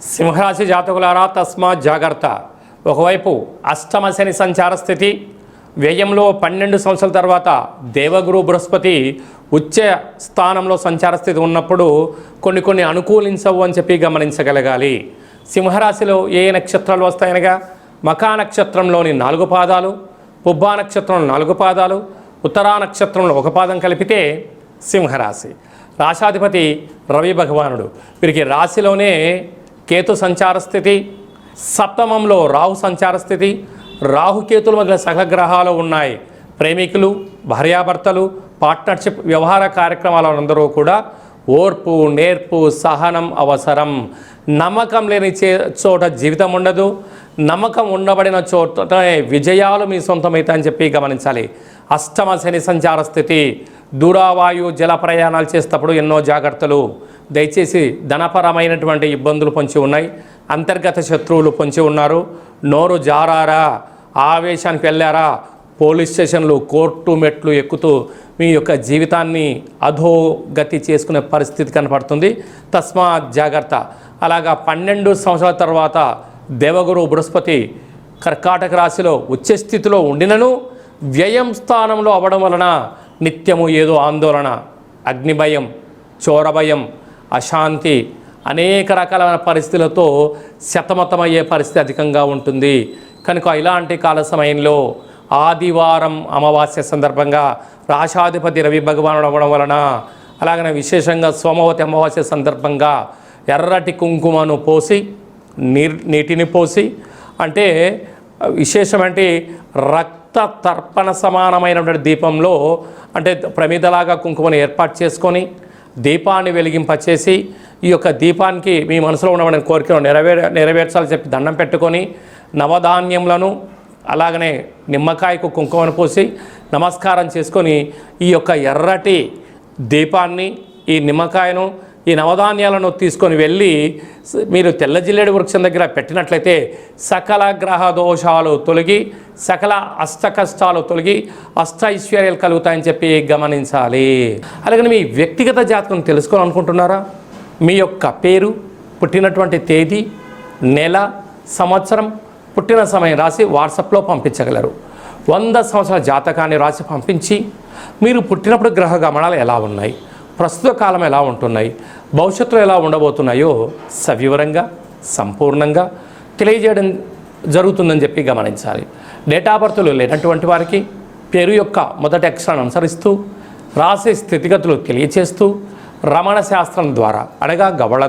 సింహరాశి జాతకులారా తస్మాత్ జాగ్రత్త. ఒకవైపు అష్టమ శని సంచార స్థితి, వ్యయంలో 12 సంవత్సరాల తర్వాత దేవగురు బృహస్పతి ఉచ్చ స్థానంలో సంచార స్థితి ఉన్నప్పుడు కొన్ని అనుకూలించవు అని చెప్పి గమనించగలగాలి. సింహరాశిలో ఏ నక్షత్రాలు వస్తాయనగా మఖా నక్షత్రంలోని 4 పాదాలు, పుబ్బా నక్షత్రంలో 4 పాదాలు, ఉత్తరా నక్షత్రంలో 1 పాదం కలిపితే సింహరాశి. రాశాధిపతి రవి భగవానుడు. వీరికి రాశిలోనే కేతు సంచార స్థితి, సప్తమంలో రాహు సంచార స్థితి. రాహుకేతుల మధ్య సహగ్రహాలు ఉన్నాయి. ప్రేమికులు, భార్యాభర్తలు, పార్ట్నర్షిప్ వ్యవహార కార్యక్రమాలందరూ కూడా ఓర్పు, నేర్పు, సహనం అవసరం. నమ్మకం లేని చోట జీవితం ఉండదు. నమ్మకం ఉండబడిన చోట విజయాలు మీ సొంతమైతాయని చెప్పి గమనించాలి. అష్టమ శని సంచార స్థితి, దూరావాయు జల ప్రయాణాలు చేసేటప్పుడు ఎన్నో జాగ్రత్తలు. దయచేసి ధనపరమైనటువంటి ఇబ్బందులు పొంచి ఉన్నాయి. అంతర్గత శత్రువులు పొంచి ఉన్నారు. నోరు జారారా, ఆవేశానికి వెళ్ళారా, పోలీస్ స్టేషన్లు, కోర్టు మెట్లు ఎక్కుతూ మీ యొక్క జీవితాన్ని అధోగతి చేసుకునే పరిస్థితి కనపడుతుంది. తస్మాత్ జాగ్రత్త. అలాగా 12 సంవత్సరాల తర్వాత దేవగురు బృహస్పతి కర్కాటక రాశిలో ఉచ్చస్థితిలో ఉండినను వ్యయం స్థానంలో అవ్వడం వలన నిత్యము ఏదో ఆందోళన, అగ్నిభయం, చోరభయం, అశాంతి, అనేక రకాలైన పరిస్థితులతో శతమతమయ్యే పరిస్థితి అధికంగా ఉంటుంది. కనుక ఇలాంటి కాల సమయంలో ఆదివారం అమావాస్య సందర్భంగా రాశాధిపతి రవి భగవానుడు అవ్వడం వలన, అలాగనే విశేషంగా సోమవతి అమావాస్య సందర్భంగా ఎర్రటి కుంకుమను పోసి, నీటిని పోసి, అంటే విశేషమంటే రక్త తర్పణ సమానమైనటువంటి దీపంలో, అంటే ప్రమిదలాగా కుంకుమను ఏర్పాటు చేసుకొని దీపాన్ని వెలిగింపచేసి, ఈ యొక్క దీపానికి మీ మనసులో ఉన్నటువంటి కోరికను నెరవేర్చాలని చెప్పి దండం పెట్టుకొని, నవధాన్యములను అలాగనే నిమ్మకాయకు కుంకుమను పోసి నమస్కారం చేసుకొని, ఈ యొక్క ఎర్రటి దీపాన్ని, ఈ నిమ్మకాయను, ఈ నవధాన్యాలను తీసుకొని వెళ్ళి మీరు తెల్ల జిల్లేడు వృక్షం దగ్గర పెట్టినట్లయితే సకల గ్రహ దోషాలు తొలగి, సకల అష్ట కష్టాలు తొలగి, అష్ట ఐశ్వర్యాలు కలుగుతాయని చెప్పి గమనించాలి. అలాగే మీ వ్యక్తిగత జాతకం తెలుసుకోవాలనుకుంటున్నారా? మీ యొక్క పేరు, పుట్టినటువంటి తేదీ, నెల, సంవత్సరం, పుట్టిన సమయం రాసి వాట్సాప్లో పంపించగలరు. 100 సంవత్సరాల జాతకాన్ని రాసి పంపించి మీరు పుట్టినప్పుడు గ్రహ గమనాలు ఎలా ఉన్నాయి, ప్రస్తుత కాలం ఎలా ఉంటున్నాయి, భవిష్యత్తులో ఎలా ఉండబోతున్నాయో సవివరంగా సంపూర్ణంగా తెలియజేయడం జరుగుతుందని చెప్పి గమనించాలి. డేటా బర్త్లు లేనటువంటి వారికి పేరు యొక్క మొదటి అక్షరాన్ని అనుసరిస్తూ రాసే స్థితిగతులు తెలియచేస్తూ రమణ శాస్త్రం ద్వారా అనగా గవళ